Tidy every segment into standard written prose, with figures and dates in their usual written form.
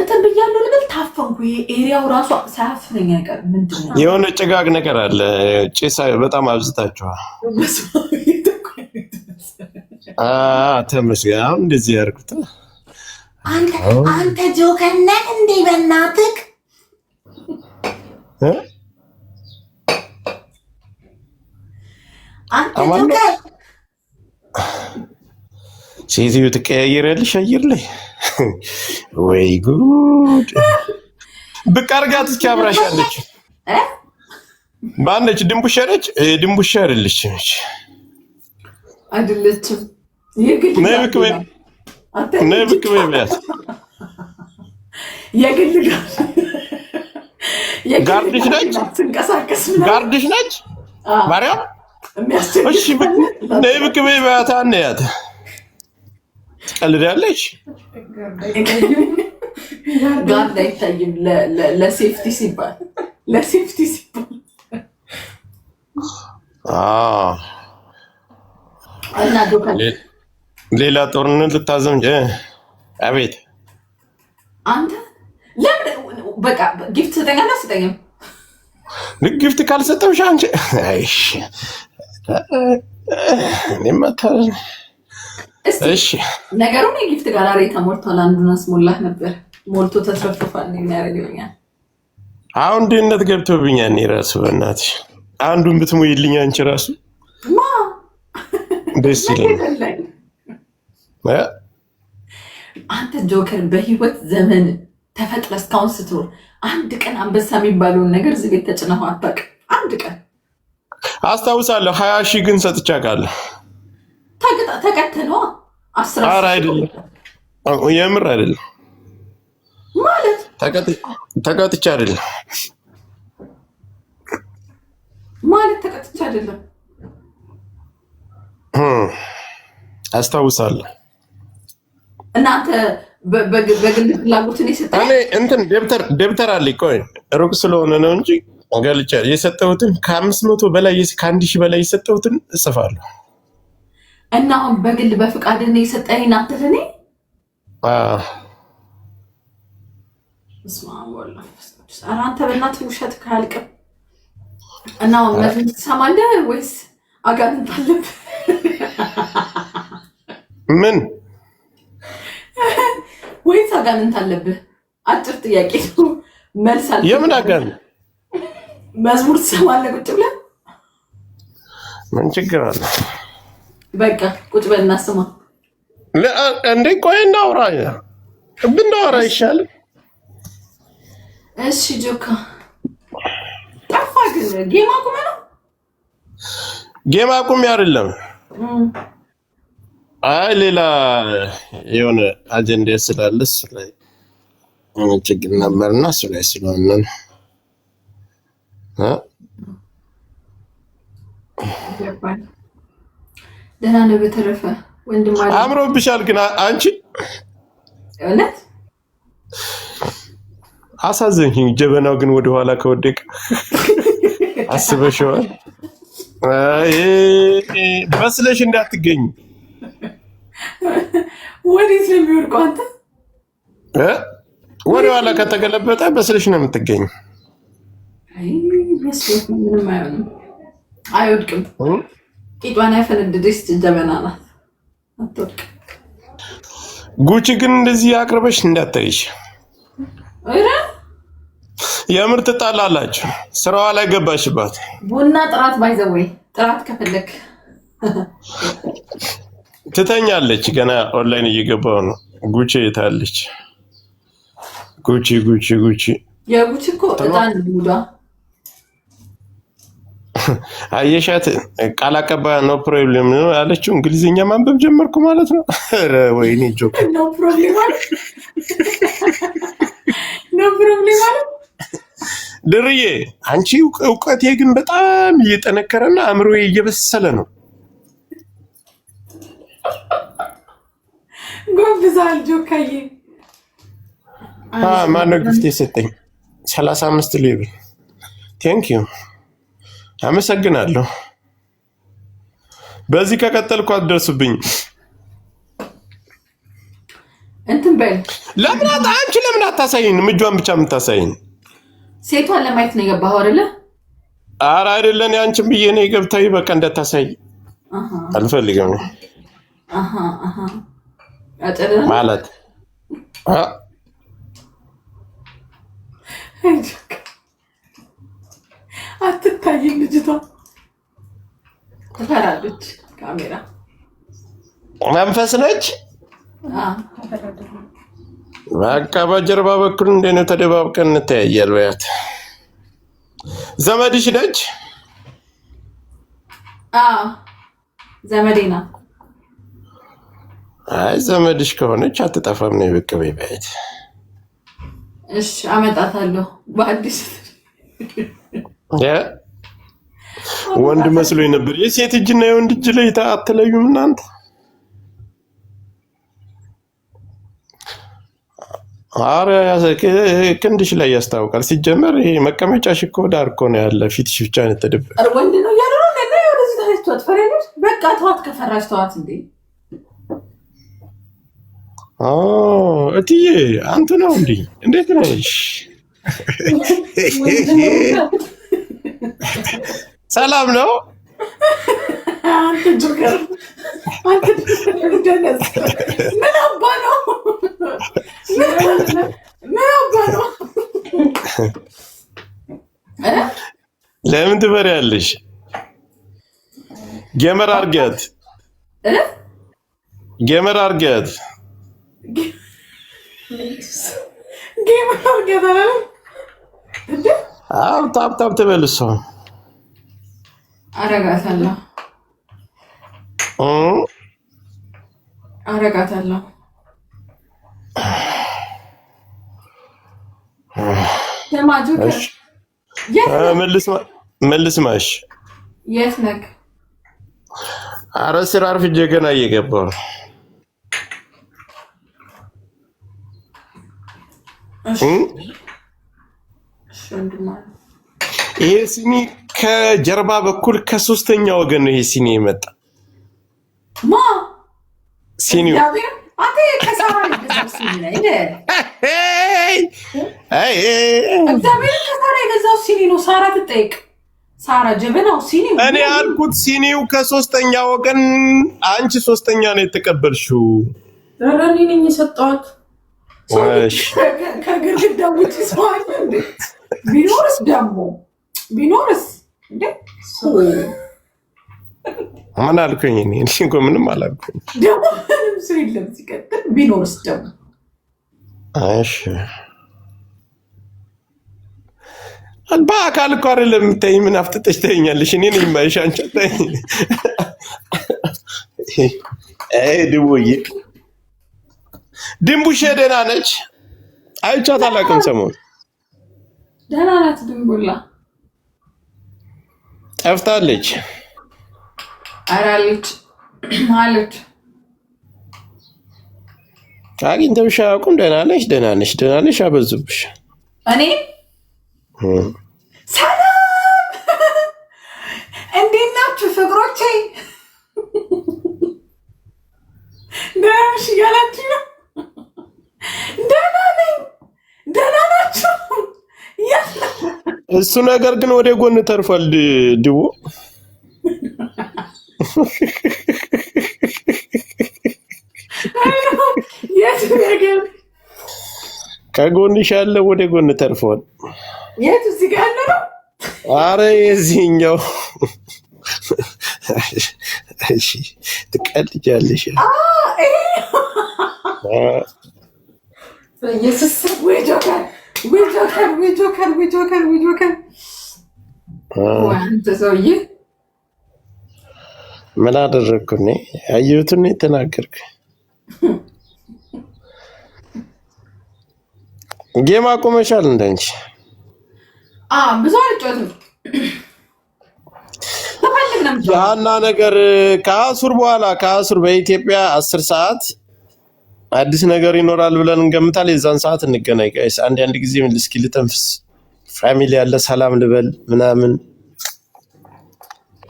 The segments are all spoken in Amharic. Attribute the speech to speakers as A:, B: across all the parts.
A: እንትን ብያለሁ ልብል ታፈንኩ። ኤሪያው ራሱ ሳያፍነኝ አይቀር። ምንድነው
B: የሆነ ጭጋግ ነገር አለ። ጭስ በጣም አብዝታችኋል። ተመስገን። አሁን እንደዚህ ያርኩት
A: አንተ ጆከር ነህ እንዴ? በእናትህ አንተ ጆከር
B: ሴትዮ ትቀያየራለሽ አየር ላይ። ወይ ጉድ! ብቅ አድርጋት እስኪ አብራሻለች። ባንደች ድንቡሻ ነች። ድንቡሻ አይደለችም
A: አይደለችም።
B: ነይ ብቅ በይ፣ ነይ ብቅ በይ በያት።
A: የግል
B: ጋርድሽ ነች፣ ጋርድሽ ነች። ማርያም እሺ፣ ነይ ብቅ በይ በያት። አንያት ቀልዳለች።
A: ጋርድ አይታይም። ለሴፍቲ ሲባል ለሴፍቲ ሲባል
B: ሌላ ጦርነት ልታዘምጀ። አቤት
A: አንተ ለምን በቃ ጊፍት ስጠኛና ስጠኝም
B: ጊፍት ካልሰጠውሽ አንቺ አይሽ እሺ
A: ነገሩን የጊፍት ጋራሪ ተሞልቷል። አንዱን አስሞላህ ነበር ሞልቶ ተስረፍቷል። የሚያደርግልኛል
B: አሁን ድህነት ገብቶብኛል። እኔ ራሱ በእናትሽ አንዱን ብትሞይልኝ አንቺ ራሱ ደስ ይለኛል።
A: አንተ ጆከር በህይወት ዘመን ተፈጥረ እስካሁን ስትኖር አንድ ቀን አንበሳ የሚባለውን ነገር እዚህ ቤት ተጭነው አታውቅም። አንድ ቀን
B: አስታውሳለሁ። 20 ሺህ ግን ሰጥቼ አውቃለሁ።
A: ተቀተነዋ 10
B: ኧረ አይደለም፣ የምር አይደለም
A: ማለት
B: ተቀጥቼ አይደለም
A: ማለት ተቀጥቼ አይደለም።
B: አስታውሳለሁ።
A: እናንተ በግል ፍላጎትን የሰጠኝ
B: እኔ እንትን ደብተር አለኝ። ቆይ ሩቅ ስለሆነ ነው እንጂ ገልጫ የሰጠሁትን ከ500 በላይ ከ1000 በላይ የሰጠሁትን እጽፋለሁ።
A: እና አሁን በግል በፍቃድ ነው የሰጠኝ እናንተ ለኔ? አንተ በእናትህ ውሸት ካልቅም እና መዝሙር ትሰማለህ ወይስ አጋንንት አለብህ?
B: ምን
A: ወይስ አጋንንት አለብህ? አጭር ጥያቄ ነው፣ መልስ አለ።
B: የምን አጋንንት?
A: መዝሙር ትሰማለህ ቁጭ ብለህ?
B: ምን ችግር አለ?
A: በቃ ቁጭ በልና ስማ።
B: እንዴ ቆይ እናውራ፣ ብናወራ ይሻላል።
A: እሺ ጆካ ጠፋ። ግን ጌም አቁመ ነው?
B: ጌም አቁሜ አይደለም። አይ ሌላ የሆነ አጀንዳ ስላለ እሱ ላይ ችግር ነበርና እሱ ላይ ስለሆነ
A: ደህና ነው። በተረፈ ወንድም አለ
B: አምሮብሻል። ግን አንቺ
A: እውነት
B: አሳዘንሽኝ። ጀበናው ግን ወደኋላ ከወደቀ አስበሽዋል? አይ በስለሽ እንዳትገኝ።
A: ወዴት ነው የሚወድቀው? አንተ
B: ወደኋላ ከተገለበጠ በስለሽ ነው የምትገኝ።
A: አይ በስለሽ ምንም አይሆንም፣ አይወድቅም። ቂጧን ያፈነደደች ጀበና ናት፣ አትወድቅም።
B: ጉቺ ግን እንደዚህ አቅርበሽ እንዳታይሽ። የምር ትጣላላችሁ። ስራዋ ላይ ገባሽባት።
A: ቡና ጥራት ባይዘወይ ጥራት ከፈለክ
B: ትተኛለች። ገና ኦንላይን እየገባው ነው። ጉቺ የታለች? ጉቺ
A: የጉቺ እኮ እጣን ጉዳ
B: አየሻት። ቃል አቀባይ ነው ፕሮብሌም ነው ያለችው። እንግሊዝኛ ማንበብ ጀመርኩ ማለት ነው። ኧረ ወይኔ ጆክ
A: ነው ፕሮብሌም ማለት ነው ፕሮብሌም ማለት
B: ድርዬ። አንቺ እውቀቴ ግን በጣም እየጠነከረና አእምሮዬ እየበሰለ ነው።
A: ጎብዛል ጆካዬ።
B: ማነው ግፍት የሰጠኝ? 35 ሌብል ቴንክ ዩ አመሰግናለሁ። በዚህ ከቀጠልኩ አትደርሱብኝ።
A: እንትን በል
B: አንቺ ለምን አታሳይን? እጇን ብቻ የምታሳይን
A: ሴቷን ለማየት ነው የገባኸው አይደለ?
B: ኧረ አይደለም ያንቺን ብዬ ነው የገብታዊ በቃ እንዳታሳይ አልፈልግም ማለት
A: አትታይም ልጅቷ ትፈራለች። ካሜራ
B: መንፈስ ነች። በቃ በጀርባ በኩል እንዴት ነው ተደባብቀን እንተያያለን። በያት ዘመድሽ ነች?
A: ዘመዴ ናት።
B: አይ ዘመድሽ ከሆነች አትጠፋም ነው ብቅ በይ በያት።
A: እሺ አመጣታለሁ በአዲስ
B: ወንድ መስሎኝ ነበር። የሴት እጅና የወንድ እጅ ላይ አትለዩም እናንተ? ኧረ ክንድሽ ላይ ያስታውቃል። ሲጀመር ይሄ መቀመጫሽ እኮ ዳር እኮ ነው ያለ፣ ፊትሽ ብቻ ነው የተደበቀ።
A: ወንድ ነው ያለው ነው ወደዚህ ታይቷት ፈረንጅ በቃ ተዋት፣ ከፈራሽ ተዋት እንዴ።
B: እትዬ አንተ ነው እንዴ? እንዴት ነሽ? ሰላም ነው?
A: አንተ ጆከር ምን አባ ነው?
B: ለምን ትበሪያለሽ? ጌመር አድርጊያት፣ ጌመር አድርጊያት። አዎ ታፕ ትበል እሷ።
A: አረጋታለሁ
B: መልስ ማሽ
A: የት ነህ?
B: ኧረ ስራ አርፍጄ ገና እየገባሁ ነው። ይሄ ሲኒ ከጀርባ በኩል ከሶስተኛ ወገን ነው። ይሄ ሲኒ የመጣ ሲኒው
A: ሳራ ትጠይቅ። ሳራ ጀበናው ሲኒው
B: እኔ አልኩት ሲኒው ከሶስተኛ ወገን፣ አንቺ ሶስተኛ ነው የተቀበልሽው።
A: ኧረ እኔ ነኝ የሰጠኋት። ከግድግዳ ውጭ ሰው አለ እንዴ? ቢኖርስ ደግሞ ቢኖርስ እንዴ?
B: ምን አልኩኝ? እኔ እንኳ ምንም አላልኩኝ።
A: ደግሞ ምንም ሰው የለም። ሲቀጥል ቢኖርስ ደግሞ
B: እሺ፣ በአካል እኮ አይደለም የምታይኝ። ምን አፍጥጠሽ ታይኛለሽ? እኔ ነኝ የማይሽ አንቺ አታይኝ። ድቡዬ ድንቡሼ ደህና ነች? አይቻት አላውቅም። ሰሞኑን
A: ደህና ናት። ድንቡላ
B: ጠፍታለች።
A: ኧረ አለች።
B: አግኝተውሽ አያውቁም? ደህና ነሽ አበዙብሽ።
A: እኔ ሰላም እንዴት ናችሁ ፍቅሮቼ? ደህና ነሽ እያላችሁ ነው? ደህና ነኝ። ደህና ናችሁ?
B: እሱ ነገር ግን ወደ ጎን ተርፏል። ድቦ
A: የት ነገር
B: ከጎንሽ ያለው ወደ ጎን ተርፏል።
A: የት እዚህ ጋር ያለው ነው?
B: ኧረ የዚህኛው እሺ፣ ትቀልጃለሽ።
A: ኢየሱስ ወይ ጆከር አንተ ሰውዬ
B: ምን አደረግኩ? እኔ ያየሁትን የተናገርኩ። ጌም አቁመሻል እንዳንቺ?
A: ብዙ አልጫወትም።
B: ያና ነገር ከአሱር በኋላ በኢትዮጵያ 10 ሰዓት አዲስ ነገር ይኖራል ብለን እንገምታለን። የዛን ሰዓት እንገናኝ ጋይስ። አንድ ጊዜ ምን እስኪ ልተንፍስ። ፋሚሊ ያለ ሰላም ልበል ምናምን።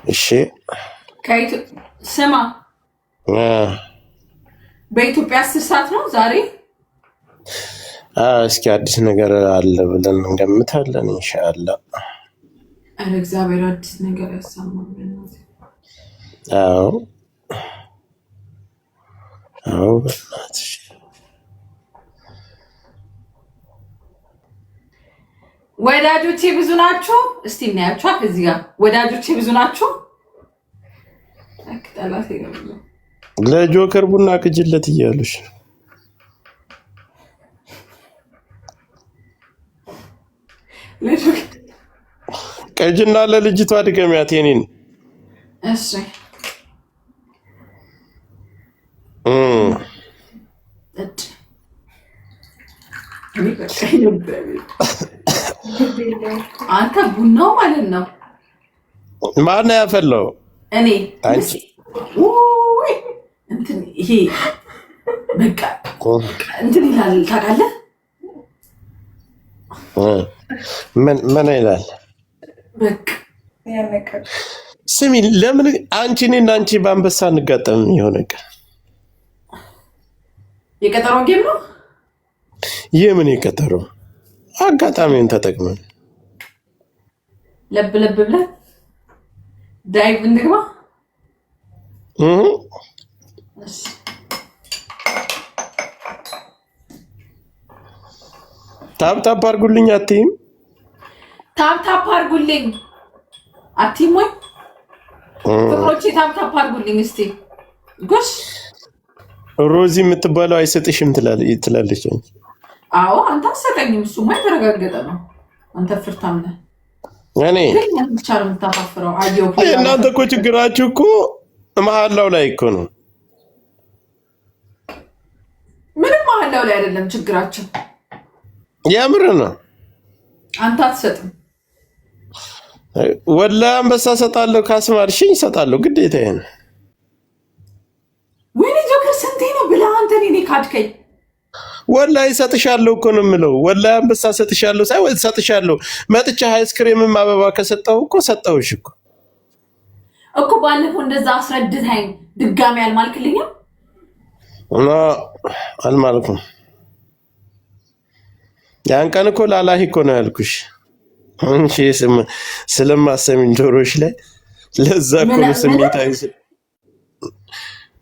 B: እሺ
A: ስማ፣ በኢትዮጵያ 10 ሰዓት ነው ዛሬ።
B: እስኪ አዲስ ነገር አለ ብለን እንገምታለን። ኢንሻአላህ።
A: አረ እግዚአብሔር አዲስ ነገር ያሰማልን።
B: አዎ አዎ በእናትሽ
A: ወዳጆቼ ብዙ ናችሁ። እስቲ እናያችሁ ከዚህ ጋር ወዳጆቼ ብዙ ናችሁ። አክጣላቴ ነው
B: ለጆከር ቡና ቅጅለት እያሉሽ ቀጅና ለልጅቷ ድገሚያት የኔን።
A: እሺ አንተ ቡናው ማለት ነው።
B: ማነው ያፈላው?
A: እኔ
B: አንቺ።
A: እንትን ይሄ በቃ እንትን ይላል ታውቃለህ?
B: ምን ይላል?
A: በቃ
B: ስሚ፣ ለምን አንቺ እኔና አንቺ በአንበሳ እንጋጠም? የሆነ ቀን
A: የቀጠሮ ጌም ነው።
B: የምን የቀጠሮ? አጋጣሚውን ተጠቅመን
A: ለብ ለብ ብለን ዳይቭ እንግባ።
B: ታፕታፕ አድርጉልኝ አትይም?
A: ታፕታፕ አድርጉልኝ አትይም ወይ? ፍቅሮቼ ታፕታፕ አድርጉልኝ እስቲ። ጎሽ
B: ሮዚ የምትባለው አይሰጥሽም ትላለች።
A: አዎ አንተ አሰጠኝም። እሱማ የተረጋገጠ ነው። አንተ ፍርታም ነህ።
B: እኔ
A: ብቻ ነው የምታፋፍረው። አየሁ
B: እናንተ እኮ ችግራችሁ እኮ መሀላው ላይ እኮ ነው።
A: ምንም መሀላው ላይ አይደለም ችግራችን።
B: የምር ነው።
A: አንተ አትሰጥም።
B: ወላሂ አንበሳ ሰጣለሁ ካስማርሽኝ ሰጣለሁ። ግዴታዬ ነው።
A: ወይኔ ጆከር ስንቴ ነው ብለህ አንተ እኔ ካድከኝ።
B: ወላሂ ሰጥሻለሁ እኮ ነው የምለው። ወላሂ አንበሳ ሰጥሻለሁ ሳይሆን ሰጥሻለሁ። መጥቼ አይስክሬምም አበባ ከሰጠው እኮ ሰጠውሽ
A: እኮ ባለፈው እንደዛ አስረድተኸኝ ድጋሚ አልማልክልኝም?
B: አልማልኩም። ያን ቀን እኮ ላላሂ እኮ ነው ያልኩሽ። አንቺ ስለማሰሚኝ ጆሮሽ ላይ ለዛ እኮ ነው ስሜታዊ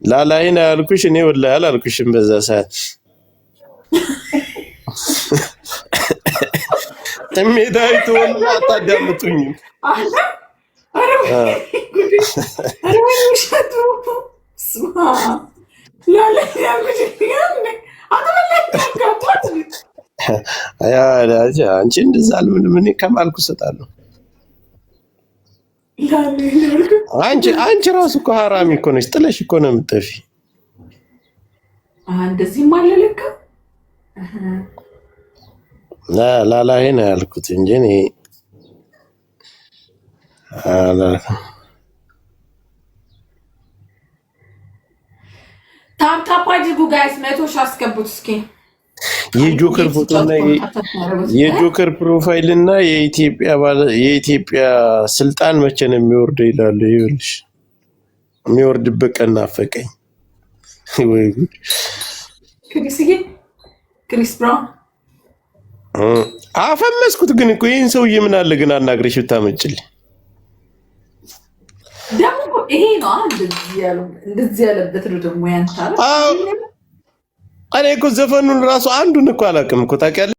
B: ላላሂ ነው ያልኩሽ። እኔ ወላሂ አላልኩሽም በዛ ሰዓት። ስሜታዊ ትሆኑ አታዳምጡኝም። አንቺ እንደዛ ምን ከማልኩ እሰጣለሁ። አንቺ ራሱ እኮ ሀራሚ እኮ ነሽ። ጥለሽ እኮ ነው የምትጠፊ።
A: እንደዚህም አለ ለካ።
B: ላላዬ ነው ያልኩት እንጂ እኔ
A: ታፕታፕ አድርጉ ጋይስ። 100 ሺህ አስገቡት እስኪ።
B: የጆከር ፎቶና የጆከር ፕሮፋይል እና የኢትዮጵያ ስልጣን መቼ ነው የሚወርደው ይላሉ። ይኸውልሽ የሚወርድበት ቀን ናፈቀኝ። ወይ ጉድ!
A: ክሪስ ብራውን
B: አፈመስኩት። ግን እኮ ይህን ሰውዬ ምን አለ ግን አናግረሽ ብታመጭልኝ።
A: ደግሞ ይሄ ነው እንደዚህ ያለበት ነው ደግሞ ያንተ።
B: እኔ እኮ ዘፈኑን ራሱ አንዱን እኮ አላውቅም እኮ ታውቂያለሽ።